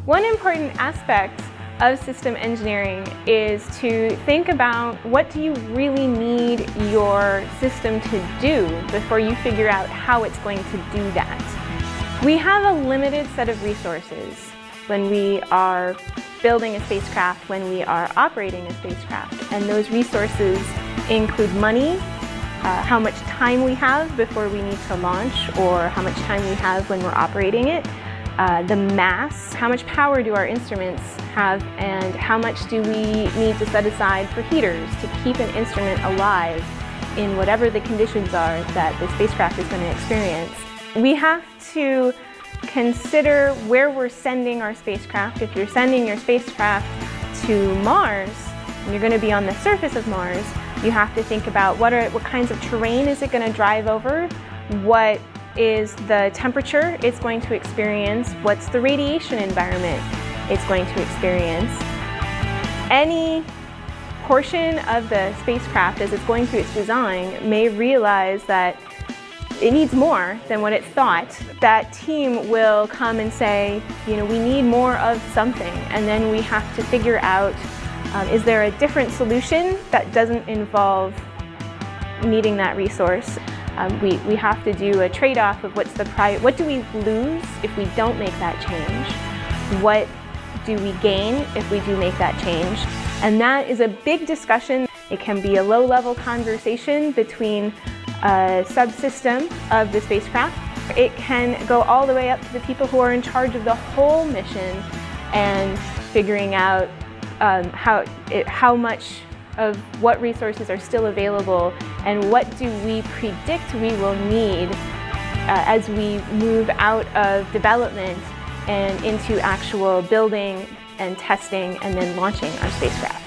One important aspect of system engineering is to think about what do you really need your system to do before you figure out how it's going to do that. We have a limited set of resources when we are building a spacecraft, when we are operating a spacecraft, and those resources include money, how much time we have before we need to launch, or how much time we have when we're operating it, the mass, how much power do our instruments have, and how much do we need to set aside for heaters to keep an instrument alive in whatever the conditions are that the spacecraft is going to experience. We have to consider where we're sending our spacecraft. If you're sending your spacecraft to Mars, and you're going to be on the surface of Mars, you have to think about what kinds of terrain is it going to drive over, what is the temperature it's going to experience, what's the radiation environment it's going to experience. Any portion of the spacecraft as it's going through its design may realize that it needs more than what it thought. That team will come and say, we need more of something, and then we have to figure out, is there a different solution that doesn't involve needing that resource? We have to do a trade-off of what do we lose if we don't make that change? What do we gain if we do make that change? And that is a big discussion. It can be a low-level conversation between a subsystem of the spacecraft. It can go all the way up to the people who are in charge of the whole mission and figuring out how much of what resources are still available and what do we predict we will need as we move out of development and into actual building and testing and then launching our spacecraft.